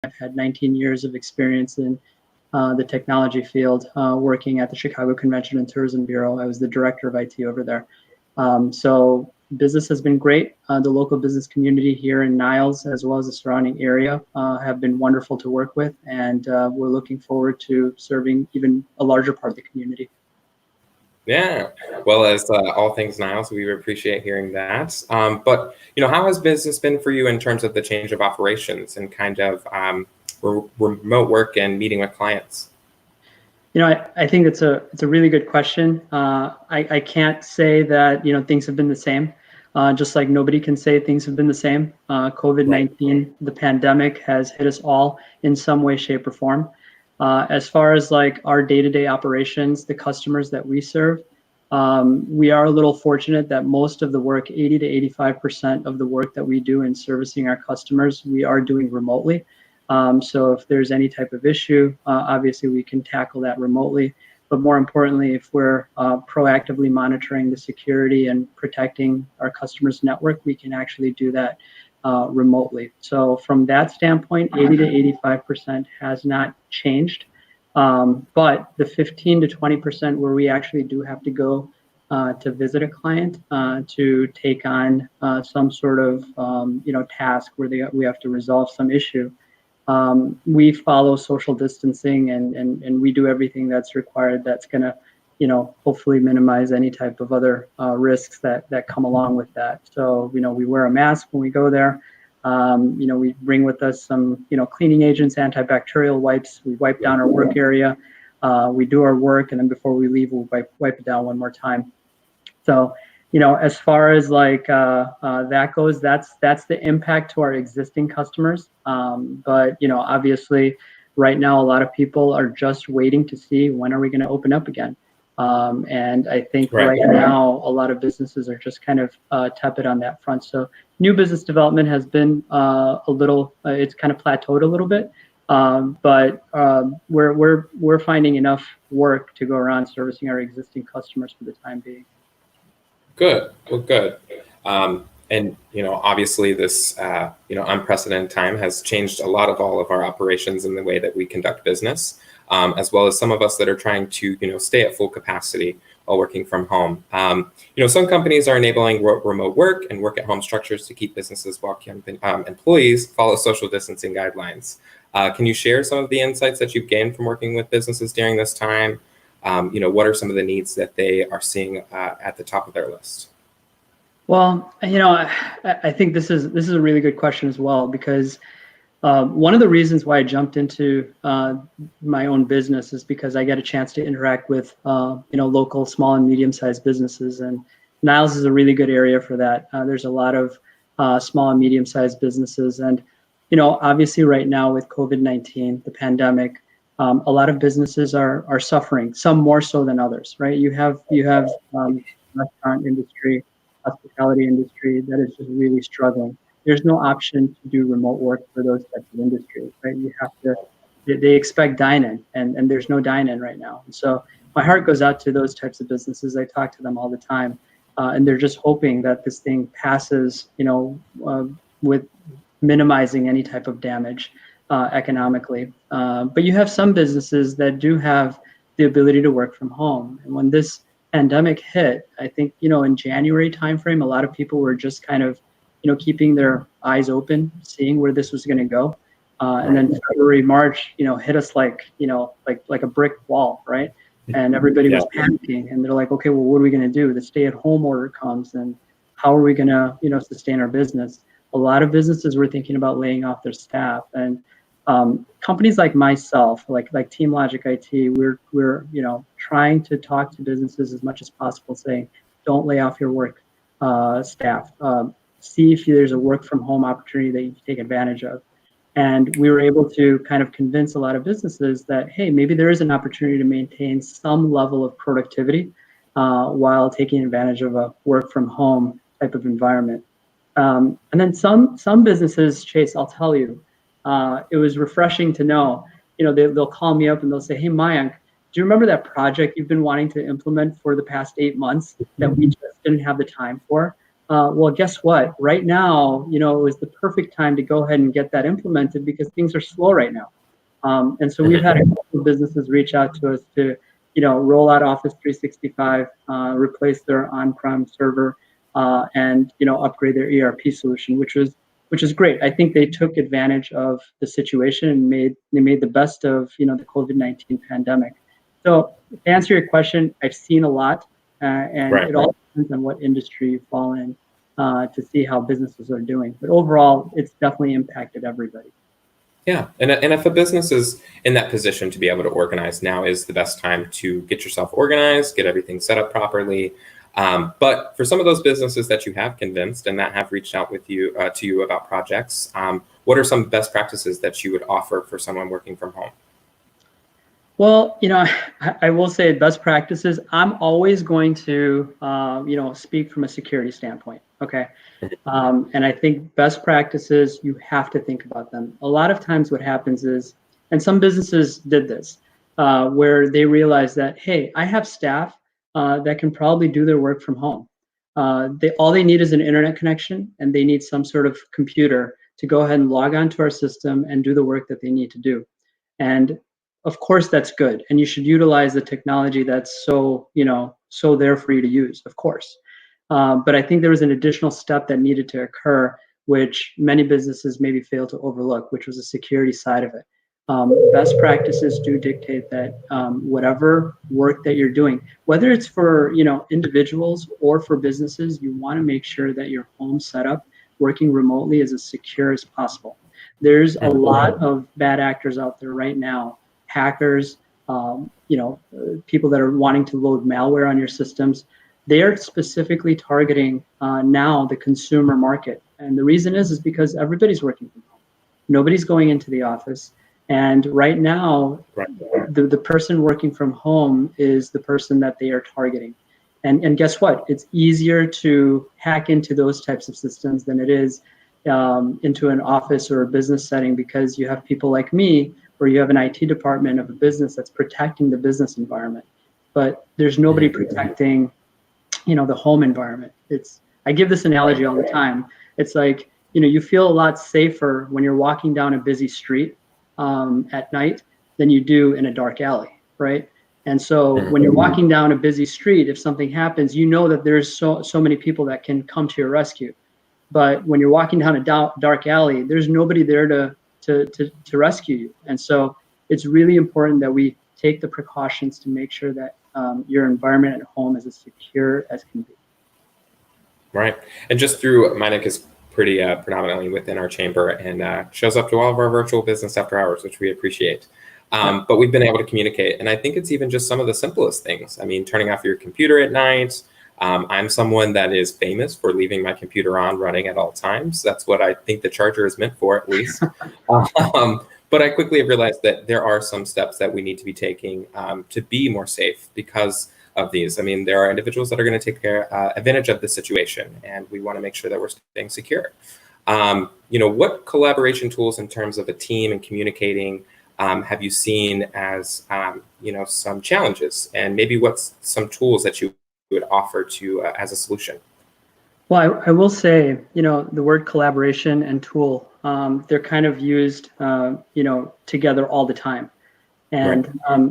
I've had 19 years of experience in the technology field, working at the Chicago Convention and Tourism Bureau. I was the director of IT over there. So business has been great. The local business community here in Niles, as well as the surrounding area, have been wonderful to work with, and we're looking forward to serving even a larger part of the community. Yeah, well, as all things Niles, we appreciate hearing that. But how has business been for you in terms of the change of operations and kind of remote work and meeting with clients? I think it's a really good question. I can't say that things have been the same. Just like nobody can say things have been the same. COVID-19, the pandemic, has hit us all in some way, shape, or form. As far as like our day-to-day operations, the customers that we serve, we are a little fortunate that most of the work, 80 to 85% of the work that we do in servicing our customers, we are doing remotely. So if there's any type of issue, obviously we can tackle that remotely. But more importantly, if we're proactively monitoring the security and protecting our customers' network, we can actually do that remotely. So from that standpoint, 80 to 85% has not changed. But the 15 to 20% where we actually do have to go to visit a client to take on some sort of task where we have to resolve some issue, we follow social distancing and we do everything that's required that's going to hopefully minimize any type of other risks that come along with that. So we wear a mask when we go there. We bring with us some cleaning agents, antibacterial wipes. We wipe down our work area. We do our work, and then before we leave, we'll wipe it down one more time. So as far as like that goes, that's the impact to our existing customers. But obviously right now a lot of people are just waiting to see when are we going to open up again. And I think right now a lot of businesses are just kind of tepid on that front. So new business development has been a little, it's kind of plateaued a little bit. But we're finding enough work to go around servicing our existing customers for the time being. Good. Well, good. And obviously this unprecedented time has changed a lot of all of our operations in the way that we conduct business, as well as some of us that are trying to stay at full capacity while working from home. Some companies are enabling remote work and work at home structures to keep businesses while employees follow social distancing guidelines. Can you share some of the insights that you've gained from working with businesses during this time? What are some of the needs that they are seeing at the top of their list? Well, I think this is a really good question as well, because one of the reasons why I jumped into my own business is because I get a chance to interact with local small and medium-sized businesses, and Niles is a really good area for that. There's a lot of small and medium-sized businesses, and obviously right now with COVID-19, the pandemic, a lot of businesses are suffering, some more so than others, right? You have restaurant industry, hospitality industry that is just really struggling. There's no option to do remote work for those types of industries, right? You have to, they expect dine-in, and there's no dine-in right now. And so my heart goes out to those types of businesses. I talk to them all the time, and they're just hoping that this thing passes, with minimizing any type of damage economically. But you have some businesses that do have the ability to work from home. And when this pandemic hit, I think, in January timeframe, a lot of people were just kind of, keeping their eyes open, seeing where this was going to go. And then February, March, hit us like a brick wall, right? And everybody was panicking, and they're like, okay, well, what are we going to do? The stay-at-home order comes, and how are we going to, sustain our business? A lot of businesses were thinking about laying off their staff, and companies like myself, like TeamLogicIT, we're trying to talk to businesses as much as possible, saying, don't lay off your work staff. See if there's a work from home opportunity that you can take advantage of. And we were able to kind of convince a lot of businesses that, hey, maybe there is an opportunity to maintain some level of productivity while taking advantage of a work from home type of environment. And then some businesses, Chase, I'll tell you, it was refreshing to know, they'll call me up and they'll say, hey, Mayank, do you remember that project you've been wanting to implement for the past 8 months that we just didn't have the time for? Well, guess what? Right now, it was the perfect time to go ahead and get that implemented because things are slow right now. And so we've had a couple of businesses reach out to us to, roll out Office 365, replace their on-prem server, and upgrade their ERP solution, which is great. I think they took advantage of the situation and they made the best of the COVID-19 pandemic. So to answer your question, I've seen a lot, and Right. it all depends on what industry you fall in to see how businesses are doing. But overall, it's definitely impacted everybody. Yeah, and if a business is in that position to be able to organize, now is the best time to get yourself organized, get everything set up properly. But for some of those businesses that you have convinced and that have reached out with you to you about projects, what are some best practices that you would offer for someone working from home? Well, I will say best practices. I'm always going to, speak from a security standpoint. Okay. And I think best practices, you have to think about them. A lot of times what happens is, and some businesses did this, where they realize that, hey, I have staff that can probably do their work from home. All they need is an internet connection, and they need some sort of computer to go ahead and log onto our system and do the work that they need to do. And of course, that's good. And you should utilize the technology that's so there for you to use, of course. But I think there was an additional step that needed to occur, which many businesses maybe fail to overlook, which was the security side of it. Best practices do dictate that whatever work that you're doing, whether it's for individuals or for businesses, you want to make sure that your home setup working remotely is as secure as possible. There's a lot of bad actors out there right now, hackers, people that are wanting to load malware on your systems. They're specifically targeting now the consumer market. And the reason is because everybody's working from home. Nobody's going into the office. And right now, the person working from home is the person that they are targeting. And guess what? It's easier to hack into those types of systems than it is into an office or a business setting, because you have people like me, or you have an IT department of a business that's protecting the business environment. But there's nobody protecting the home environment. I give this analogy all the time. It's like, you feel a lot safer when you're walking down a busy street at night than you do in a dark alley, right? And so when you're walking down a busy street, if something happens, you know that there's so many people that can come to your rescue. But when you're walking down a dark alley, there's nobody there to rescue you. And so it's really important that we take the precautions to make sure that your environment at home is as secure as can be. Right. And just through, Mayank is pretty predominantly within our chamber and shows up to all of our virtual business after hours, which we appreciate. But we've been able to communicate. And I think it's even just some of the simplest things. I mean, turning off your computer at night. I'm someone that is famous for leaving my computer on running at all times. That's what I think the charger is meant for, at least. But I quickly realized that there are some steps that we need to be taking to be more safe because of these. I mean, there are individuals that are going to take advantage of the situation, and we want to make sure that we're staying secure. What collaboration tools in terms of a team and communicating have you seen as, some challenges, and maybe what's some tools that you would offer to as a solution? Well, I will say, the word collaboration and tool, they're kind of used, together all the time. And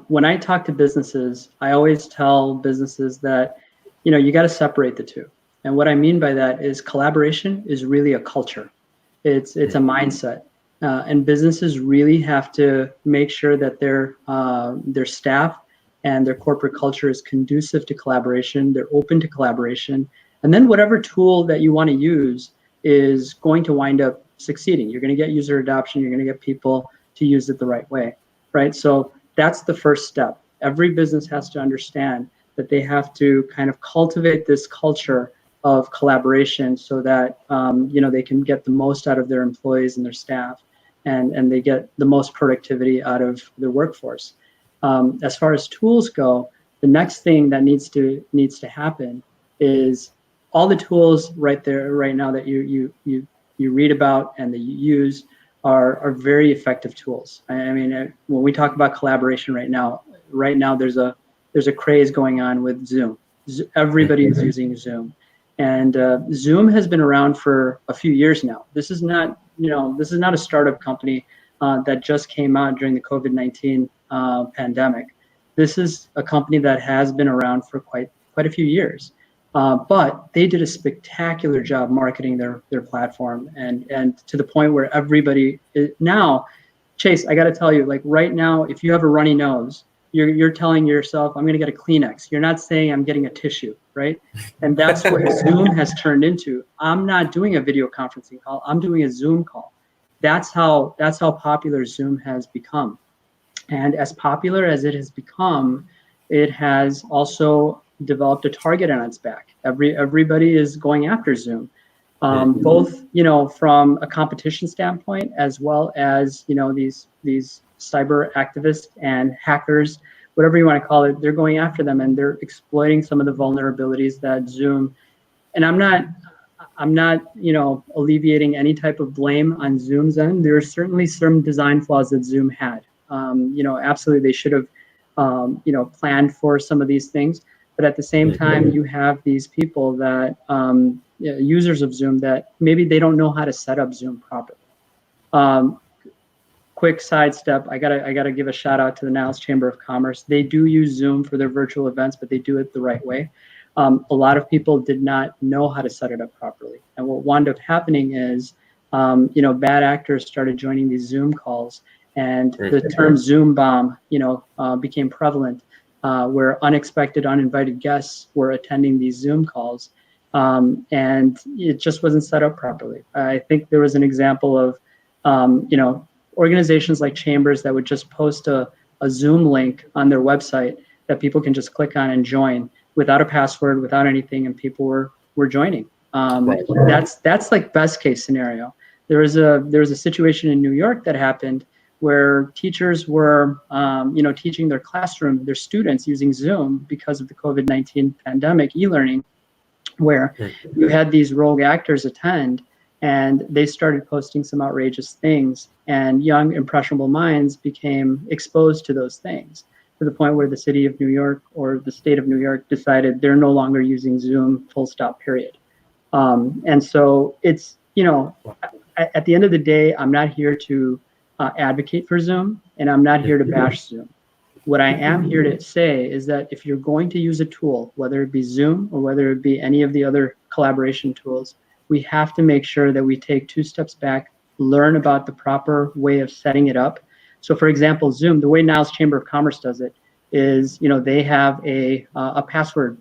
when I talk to businesses, I always tell businesses that, you got to separate the two. And what I mean by that is collaboration is really a culture. It's a mindset. And businesses really have to make sure that their staff and their corporate culture is conducive to collaboration. They're open to collaboration. And then whatever tool that you want to use is going to wind up succeeding. You're going to get user adoption. You're going to get people to use it the right way, right? So that's the first step. Every business has to understand that they have to kind of cultivate this culture of collaboration so that they can get the most out of their employees and their staff, and they get the most productivity out of their workforce. As far as tools go, the next thing that needs to happen is all the tools right there, right now that you read about and that you use are very effective tools. I mean, when we talk about collaboration right now there's a craze going on with Zoom. Everybody is using Zoom. And Zoom has been around for a few years now. This is not, this is not a startup company that just came out during the COVID-19 pandemic. This is a company that has been around for quite a few years. But they did a spectacular job marketing their platform, and to the point where everybody now, Chase, I got to tell you, like right now, if you have a runny nose, you're telling yourself, I'm going to get a Kleenex. You're not saying I'm getting a tissue, right? And that's what Zoom has turned into. I'm not doing a video conferencing call. I'm doing a Zoom call. That's how popular Zoom has become. And as popular as it has become, it has also developed a target on its back. Everybody is going after Zoom, both from a competition standpoint, as well as these cyber activists and hackers, whatever you want to call it. They're going after them, and they're exploiting some of the vulnerabilities that Zoom. And I'm not alleviating any type of blame on Zoom's end. There are certainly some design flaws that Zoom had. Absolutely, they should have planned for some of these things. But at the same time, you have these people that users of Zoom that maybe they don't know how to set up Zoom properly. Quick sidestep, I gotta give a shout out to the Niles Chamber of Commerce. They do use Zoom for their virtual events, but they do it the right way. A lot of people did not know how to set it up properly. And what wound up happening is, bad actors started joining these Zoom calls, and the term Zoom bomb, became prevalent, where unexpected, uninvited guests were attending these Zoom calls, and it just wasn't set up properly. I think there was an example of, organizations like Chambers that would just post a Zoom link on their website that people can just click on and join without a password, without anything, and people were joining. That's like best case scenario. There was a situation in New York that happened where teachers were, teaching their classroom, their students using Zoom because of the COVID-19 pandemic e-learning, where you had these rogue actors attend, and they started posting some outrageous things, and young impressionable minds became exposed to those things, to the point where the city of New York or the state of New York decided they're no longer using Zoom, full stop, period. And so it's, at the end of the day, I'm not here to advocate for Zoom, and I'm not here to bash Zoom. What I am here to say is that if you're going to use a tool, whether it be Zoom or whether it be any of the other collaboration tools, we have to make sure that we take 2 steps back, learn about the proper way of setting it up. So for example, Zoom, the way Niles Chamber of Commerce does it is, they have a password,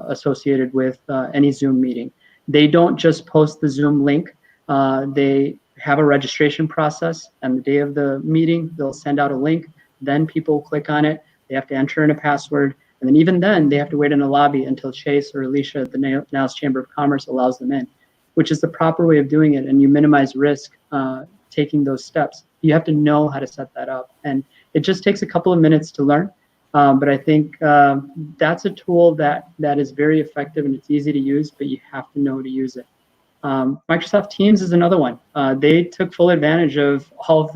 associated with any Zoom meeting. They don't just post the Zoom link. They have a registration process, and the day of the meeting, they'll send out a link. Then people click on it. They have to enter in a password. And then even then, they have to wait in the lobby until Chase or Alicia at the Niles Chamber of Commerce allows them in, which is the proper way of doing it. And you minimize risk taking those steps. You have to know how to set that up. And it just takes a couple of minutes to learn. But I think that's a tool that is very effective, and it's easy to use, but you have to know to use it. Microsoft Teams is another one. They took full advantage of all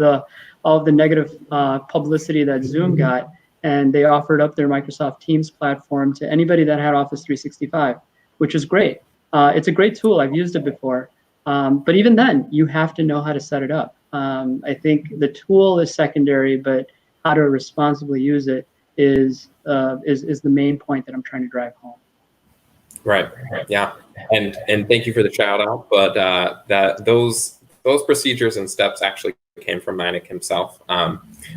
of the negative publicity that Zoom got, and they offered up their Microsoft Teams platform to anybody that had Office 365, which is great. It's a great tool. I've used it before. But even then, you have to know how to set it up. I think the tool is secondary, but how to responsibly use it is the main point that I'm trying to drive home. Right. Yeah. And thank you for the shout out. But those procedures and steps actually came from Mayank himself.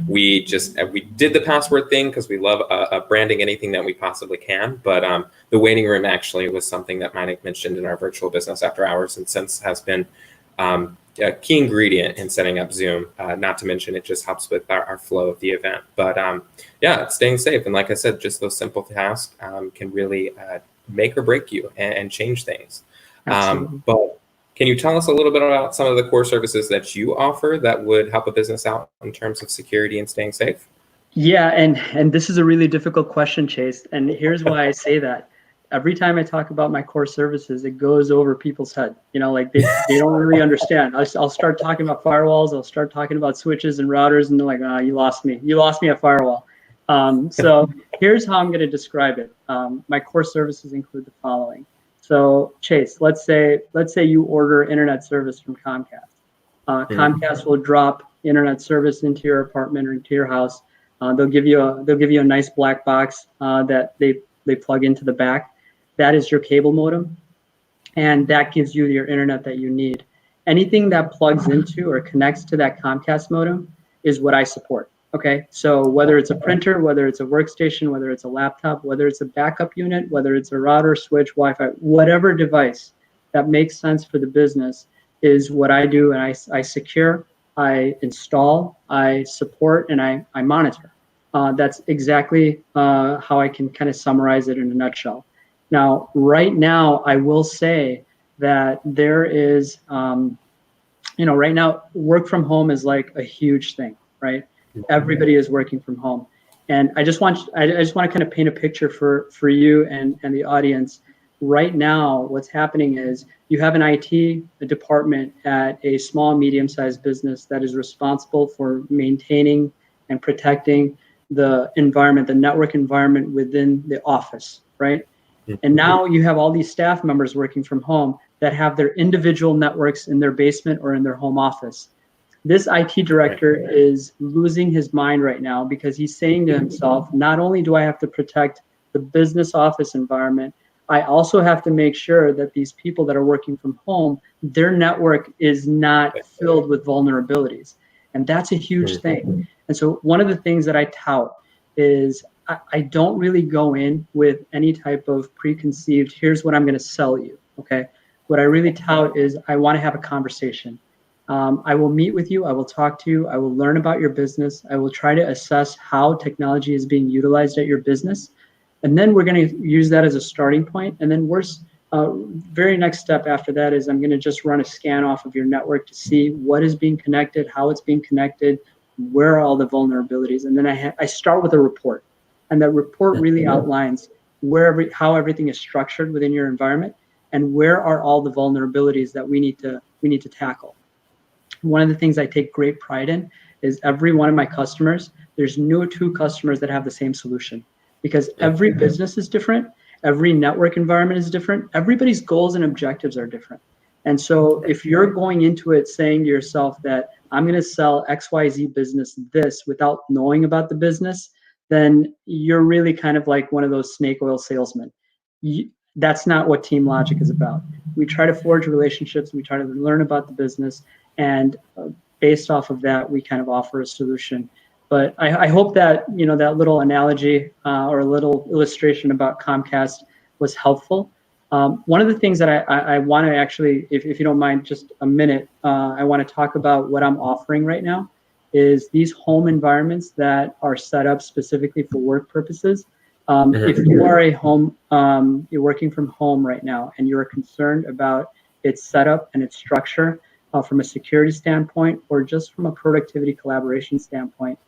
We did the password thing because we love branding anything that we possibly can. But the waiting room actually was something that Mayank mentioned in our virtual business after hours, and since has been a key ingredient in setting up Zoom. Not to mention it just helps with our flow of the event. But yeah, staying safe. And like I said, just those simple tasks can really make or break you and change things. But can you tell us a little bit about some of the core services that you offer that would help a business out in terms of security and staying safe? Yeah, and this is a really difficult question, Chase. And here's why I say that. Every time I talk about my core services, it goes over people's head. Like they don't really understand. I'll start talking about firewalls. I'll start talking about switches and routers, and they're like, "Ah, you lost me. You lost me at firewall." So here's how I'm going to describe it. My core services include the following. So Chase, let's say you order internet service from Comcast. Comcast will drop internet service into your apartment or into your house. They'll give you a nice black box that they plug into the back. That is your cable modem, and that gives you your internet that you need. Anything that plugs into or connects to that Comcast modem is what I support. Okay, so whether it's a printer, whether it's a workstation, whether it's a laptop, whether it's a backup unit, whether it's a router, switch, Wi-Fi, whatever device that makes sense for the business is what I do, and I secure, I install, I support, and I monitor. That's exactly how I can kind of summarize it in a nutshell. Now, right now, I will say that there is, right now, work from home is like a huge thing, right? Everybody is working from home, and I just want to kind of paint a picture for you and the audience. Right now, what's happening is you have an IT department at a small, medium-sized business that is responsible for maintaining and protecting the environment, the network environment within the office, right? And now you have all these staff members working from home that have their individual networks in their basement or in their home office. This IT director is losing his mind right now because he's saying to himself, not only do I have to protect the business office environment, I also have to make sure that these people that are working from home, their network is not filled with vulnerabilities. And that's a huge thing. And so one of the things that I tout is I don't really go in with any type of preconceived, here's what I'm going to sell you, okay? What I really tout is I want to have a conversation. I will meet with you, I will talk to you, I will learn about your business, I will try to assess how technology is being utilized at your business, and then we're going to use that as a starting point. And then very next step after that is I'm going to just run a scan off of your network to see what is being connected, how it's being connected, where are all the vulnerabilities, and then I start with a report. And that report really outlines how everything is structured within your environment and where are all the vulnerabilities that we need to tackle. One of the things I take great pride in is every one of my customers, there's no two customers that have the same solution, because every business is different, every network environment is different, everybody's goals and objectives are different. And so if you're going into it saying to yourself that I'm going to sell XYZ business this without knowing about the business, then you're really kind of like one of those snake oil salesmen. That's not what TeamLogic is about. We try to forge relationships, we try to learn about the business, and based off of that, we kind of offer a solution. But I hope that that little analogy or a little illustration about Comcast was helpful. One of the things that I want to actually, if you don't mind just a minute, I want to talk about what I'm offering right now is these home environments that are set up specifically for work purposes. If you are you're working from home right now and you're concerned about its setup and its structure from a security standpoint or just from a productivity collaboration standpoint,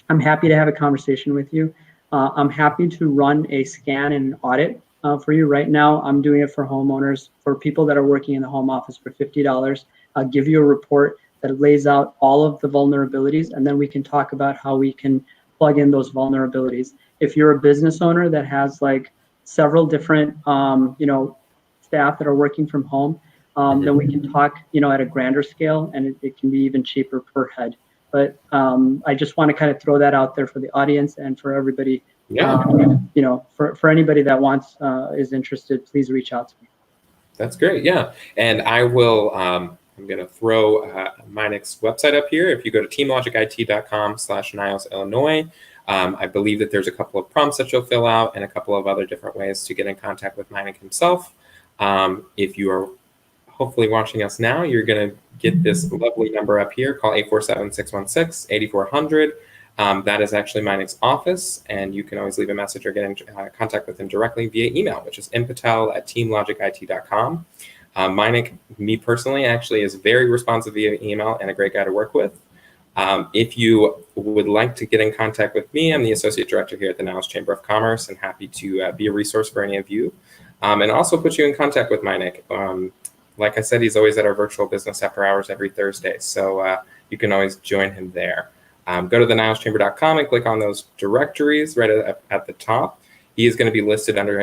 I'm happy to have a conversation with you. I'm happy to run a scan and an audit for you. Right now, I'm doing it for homeowners, for people that are working in the home office for $50. I'll give you a report that lays out all of the vulnerabilities, and then we can talk about how we can plug in those vulnerabilities. If you're a business owner that has like several different staff that are working from home, then we can talk at a grander scale, and it can be even cheaper per head. But I just want to kind of throw that out there for the audience and for everybody. For anybody that is interested, please reach out to me. That's great. Yeah, and I will. I'm going to throw Mayank's website up here. If you go to teamlogicit.com/Niles, Illinois, I believe that there's a couple of prompts that you'll fill out and a couple of other different ways to get in contact with Mayank himself. If you are hopefully watching us now, you're going to get this lovely number up here. Call 847-616-8400. That is actually Mayank's office, and you can always leave a message or get in contact with him directly via email, which is mpatel@teamlogicit.com. Mayank, me personally, actually is very responsive via email and a great guy to work with. If you would like to get in contact with me, I'm the Associate Director here at the Niles Chamber of Commerce and happy to be a resource for any of you, and also put you in contact with Mayank. Like I said, he's always at our virtual business after hours every Thursday, so you can always join him there. Go to thenilschamber.com and click on those directories right at the top. He is going to be listed under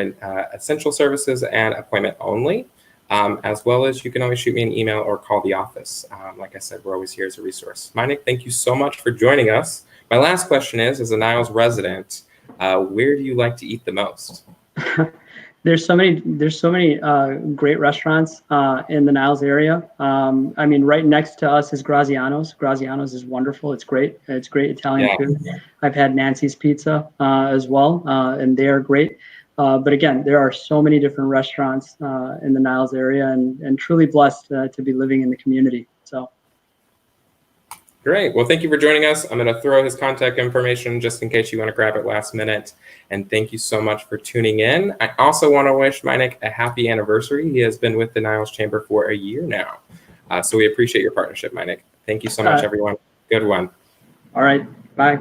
essential services and appointment only, as well as you can always shoot me an email or call the office. Like I said, we're always here as a resource. Mayank, thank you so much for joining us. My last question is, as a Niles resident, where do you like to eat the most? There's so many great restaurants in the Niles area. I mean, right next to us is Graziano's. Graziano's is wonderful. It's great. It's great Italian food. I've had Nancy's Pizza as well, and they are great. But again, there are so many different restaurants in the Niles area, and truly blessed to be living in the community. So. Great. Well, thank you for joining us. I'm going to throw his contact information just in case you want to grab it last minute. And thank you so much for tuning in. I also want to wish Mayank a happy anniversary. He has been with the Niles Chamber for a year now. So we appreciate your partnership, Mayank. Thank you so much, everyone. Good one. All right. Bye.